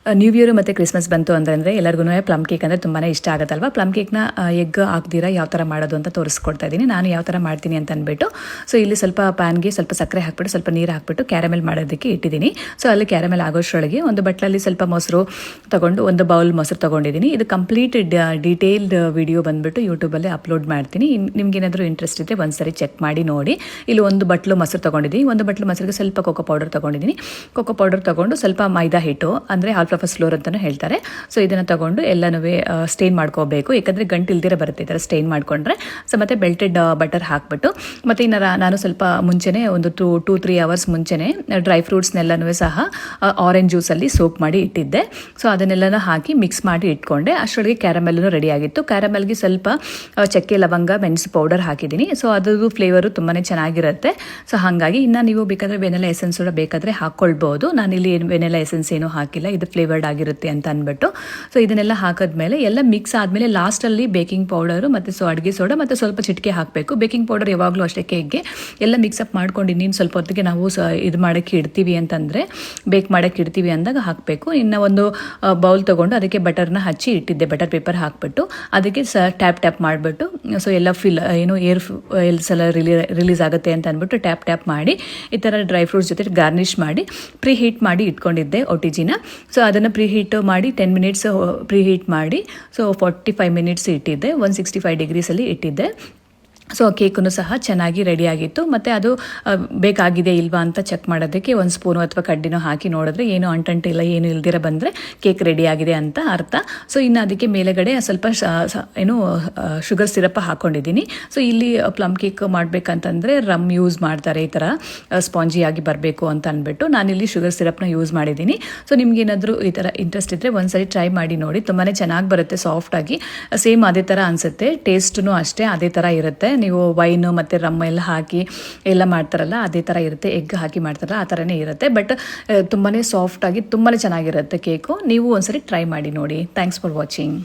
New year ಮತ್ತು Christmas ಬಂತು ಅಂತಂದರೆ ಎಲ್ಲರಿಗೂ ಪ್ಲಮ್ ಕೇಕ್ ಅಂದರೆ ತುಂಬಾ ಇಷ್ಟ ಆಗುತ್ತಲ್ವ. ಪ್ಲಮ್ ಕೇಕ್ನ ಎಗ್ ಹಾಕ್ದಿರ ಯಾವ ಥರ ಮಾಡೋದು ಅಂತ ತೋರಿಸ್ಕೊಡ್ತಾ ಇದ್ದೀನಿ. ನಾನು ಯಾವ ಥರ ಮಾಡ್ತೀನಿ ಅಂತ ಅಂದ್ಬಿಟ್ಟು ಸೊ ಇಲ್ಲಿ ಸ್ವಲ್ಪ ಪ್ಯಾನ್ಗೆ ಸ್ವಲ್ಪ ಸಕ್ಕರೆ ಹಾಕ್ಬಿಟ್ಟು ಸ್ವಲ್ಪ ನೀರು ಹಾಕ್ಬಿಟ್ಟು ಕ್ಯಾರಮೆಲ್ ಮಾಡೋದಕ್ಕೆ ಇಟ್ಟಿದ್ದೀನಿ. ಸೊ ಅಲ್ಲಿ ಕ್ಯಾರಮೆಲ್ ಆಗೋಷ್ಟರೊಳಗೆ ಒಂದು ಬಟ್ಲಲ್ಲಿ ಸ್ವಲ್ಪ ಮೊಸರು ತೊಗೊಂಡು ಒಂದು ಬೌಲ್ ಮೊಸರು ತೊಗೊಂಡಿದ್ದೀನಿ. ಇದು ಕಂಪ್ಲೀಟ್ ಡೀಟೇಲ್ಡ್ ವಿಡಿಯೋ ಬಂದುಬಿಟ್ಟು ಯೂಟ್ಯೂಬಲ್ಲಿ ಅಪ್ಲೋಡ್ ಮಾಡ್ತೀನಿ. ನಿಮ್ಗೇನಾದರೂ ಇಂಟ್ರೆಸ್ಟ್ ಇದ್ದರೆ ಒಂದ್ಸರಿ ಚೆಕ್ ಮಾಡಿ ನೋಡಿ. ಇಲ್ಲಿ ಒಂದು ಬಟ್ಲು ಮೊಸರು ತೊಗೊಂಡಿದ್ದೀನಿ. ಒಂದು ಬಟ್ಲು ಮೊಸರಿಗೆ ಸ್ವಲ್ಪ ಕೋಕೋ ಪೌಡರ್ ತೊಗೊಂಡಿದ್ದೀನಿ. ಕೋಕೋ ಪೌಡರ್ ತೊಗೊಂಡು ಸ್ವಲ್ಪ ಮೈದಾ ಹಿಟ್ಟು ಅಂದರೆ ಫಸ್ಟ್ ಫ್ಲೋರ್ ಅಂತಲೂ ಹೇಳ್ತಾರೆ. ಸೊ ಇದನ್ನು ತಗೊಂಡು ಎಲ್ಲನೂ ಸ್ಟೇನ್ ಮಾಡ್ಕೋಬೇಕು, ಯಾಕಂದರೆ ಗಂಟು ಇಲ್ದಿರ ಬರುತ್ತೆ ಈ ಥರ ಸ್ಟೇನ್ ಮಾಡಿಕೊಂಡ್ರೆ. ಸೊ ಮತ್ತು ಬೆಲ್ಟೆಡ್ ಬಟರ್ ಹಾಕ್ಬಿಟ್ಟು ಮತ್ತು ಇನ್ನು ನಾನು ಸ್ವಲ್ಪ ಮುಂಚೆನೇ ಒಂದು 2-3 ಅವರ್ಸ್ ಮುಂಚೆನೇ ಡ್ರೈ ಫ್ರೂಟ್ಸ್ನೆಲ್ಲನೂ ಸಹ ಆರೆಂಜ್ ಜ್ಯೂಸಲ್ಲಿ ಸೋಕ್ ಮಾಡಿ ಇಟ್ಟಿದ್ದೆ. ಸೊ ಅದನ್ನೆಲ್ಲನೂ ಹಾಕಿ ಮಿಕ್ಸ್ ಮಾಡಿ ಇಟ್ಕೊಂಡೆ. ಅಷ್ಟರೊಳಗೆ ಕ್ಯಾರಮೆಲ್ಲೂ ರೆಡಿ ಆಗಿತ್ತು. ಕ್ಯಾರಮೆಲ್ಗೆ ಸ್ವಲ್ಪ ಚಕ್ಕೆ ಲವಂಗ ಮೆಣಸು ಪೌಡರ್ ಹಾಕಿದ್ದೀನಿ. ಸೊ ಅದು ಫ್ಲೇವರು ತುಂಬಾ ಚೆನ್ನಾಗಿರುತ್ತೆ. ಸೊ ಹಾಗಾಗಿ ಇನ್ನು ನೀವು ಬೇಕಾದರೆ ವೆನಿಲಾ ಎಸೆನ್ಸ್ ಕೂಡ ಬೇಕಾದರೆ ಹಾಕ್ಕೊಳ್ಬೋದು. ನಾನಿಲ್ಲಿ ವೆನಿಲಾ ಎಸೆನ್ಸ್ ಏನೂ ಹಾಕಿಲ್ಲ, ಇದು ಫ್ಲೇವರ್ಡ್ ಆಗಿರುತ್ತೆ ಅಂತ ಅಂದ್ಬಿಟ್ಟು. ಸೊ ಇದನ್ನೆಲ್ಲ ಹಾಕಿದ್ಮೇಲೆ ಎಲ್ಲ ಮಿಕ್ಸ್ ಆದಮೇಲೆ ಲಾಸ್ಟಲ್ಲಿ ಬೇಕಿಂಗ್ ಪೌಡರು ಮತ್ತು ಅಡುಗೆ ಸೋಡಾ ಮತ್ತು ಸ್ವಲ್ಪ ಚಿಟಿಕೆ ಹಾಕಬೇಕು. ಬೇಕಿಂಗ್ ಪೌಡರ್ ಯಾವಾಗಲೂ ಅಷ್ಟೇ ಕೇಕ್ಗೆ ಎಲ್ಲ ಮಿಕ್ಸಪ್ ಮಾಡ್ಕೊಂಡು ಇನ್ನೇನು ಸ್ವಲ್ಪ ಹೊತ್ತಿಗೆ ನಾವು ಇದು ಮಾಡೋಕ್ಕೆ ಇಡ್ತೀವಿ ಅಂತಂದರೆ ಬೇಕ್ ಮಾಡೋಕ್ಕೆ ಇಡ್ತೀವಿ ಅಂದಾಗ ಹಾಕಬೇಕು. ಇನ್ನು ಒಂದು ಬೌಲ್ ತೊಗೊಂಡು ಅದಕ್ಕೆ ಬಟರ್ನ ಹಚ್ಚಿ ಇಟ್ಟಿದ್ದೆ. ಬಟರ್ ಪೇಪರ್ ಹಾಕ್ಬಿಟ್ಟು ಅದಕ್ಕೆ ಟ್ಯಾಪ್ ಮಾಡಿಬಿಟ್ಟು ಸೊ ಎಲ್ಲ ಏರ್ಸ್ ಎಲ್ಲ ರಿಲೀಸ್ ಆಗುತ್ತೆ ಅಂತ ಅಂದ್ಬಿಟ್ಟು ಟ್ಯಾಪ್ ಮಾಡಿ ಈ ಥರ ಡ್ರೈ ಫ್ರೂಟ್ಸ್ ಜೊತೆ ಗಾರ್ನಿಷ್ ಮಾಡಿ ಪ್ರೀ ಹೀಟ್ ಮಾಡಿ ಇಟ್ಕೊಂಡಿದ್ದೆ OTGನ. ಸೊ ಅದನ್ನು ಪ್ರೀ ಹೀಟ್ ಮಾಡಿ 10 ಮಿನಿಟ್ಸ್ ಪ್ರೀ ಹೀಟ್ ಮಾಡಿ ಸೊ 45 ಮಿನಿಟ್ಸ್ ಇಟ್ಟಿದ್ದೆ. 165 ಡಿಗ್ರೀಸಲ್ಲಿ ಇಟ್ಟಿದ್ದೆ. ಸೊ ಕೇಕನ್ನು ಸಹ ಚೆನ್ನಾಗಿ ರೆಡಿಯಾಗಿತ್ತು. ಮತ್ತು ಅದು ಬೇಕಾಗಿದೆ ಇಲ್ವಾ ಅಂತ ಚೆಕ್ ಮಾಡೋದಕ್ಕೆ ಒಂದು ಸ್ಪೂನು ಅಥವಾ ಕಡ್ಡಿನೋ ಹಾಕಿ ನೋಡಿದ್ರೆ ಏನು ಅಂಟಂಟಿಲ್ಲ, ಏನು ಇಲ್ದಿರ ಬಂದರೆ ಕೇಕ್ ರೆಡಿಯಾಗಿದೆ ಅಂತ ಅರ್ಥ. ಸೊ ಇನ್ನು ಅದಕ್ಕೆ ಮೇಲೆಗಡೆ ಸ್ವಲ್ಪ ಶುಗರ್ ಸಿರಪ್ ಹಾಕ್ಕೊಂಡಿದ್ದೀನಿ. ಸೊ ಇಲ್ಲಿ ಪ್ಲಮ್ ಕೇಕ್ ಮಾಡಬೇಕಂತಂದರೆ ರಮ್ ಯೂಸ್ ಮಾಡ್ತಾರೆ, ಈ ಥರ ಸ್ಪಾಂಜಿಯಾಗಿ ಬರಬೇಕು ಅಂತ ಅಂದ್ಬಿಟ್ಟು ನಾನಿಲ್ಲಿ ಶುಗರ್ ಸಿರಪ್ನ ಯೂಸ್ ಮಾಡಿದ್ದೀನಿ. ಸೊ ನಿಮ್ಗೇನಾದರೂ ಈ ಥರ ಇಂಟ್ರೆಸ್ಟ್ ಇದ್ದರೆ ಒಂದ್ಸರಿ ಟ್ರೈ ಮಾಡಿ ನೋಡಿ, ತುಂಬಾ ಚೆನ್ನಾಗಿ ಬರುತ್ತೆ, ಸಾಫ್ಟಾಗಿ ಸೇಮ್ ಅದೇ ಥರ ಅನಿಸುತ್ತೆ. ಟೇಸ್ಟೂ ಅಷ್ಟೇ ಅದೇ ಥರ ಇರುತ್ತೆ. ನೀವು ವೈನು ಮತ್ತು ರಮ್ ಎಲ್ಲ ಹಾಕಿ ಎಲ್ಲ ಮಾಡ್ತಾರಲ್ಲ ಅದೇ ಥರ ಇರುತ್ತೆ. ಎಗ್ ಹಾಕಿ ಮಾಡ್ತಾರಲ್ಲ ಆ ಥರನೇ ಇರುತ್ತೆ. ಬಟ್ ತುಂಬಾ ಸಾಫ್ಟಾಗಿ ತುಂಬಾ ಚೆನ್ನಾಗಿರುತ್ತೆ ಕೇಕು. ನೀವು ಒಂದ್ಸರಿ ಟ್ರೈ ಮಾಡಿ ನೋಡಿ. Thanks for watching.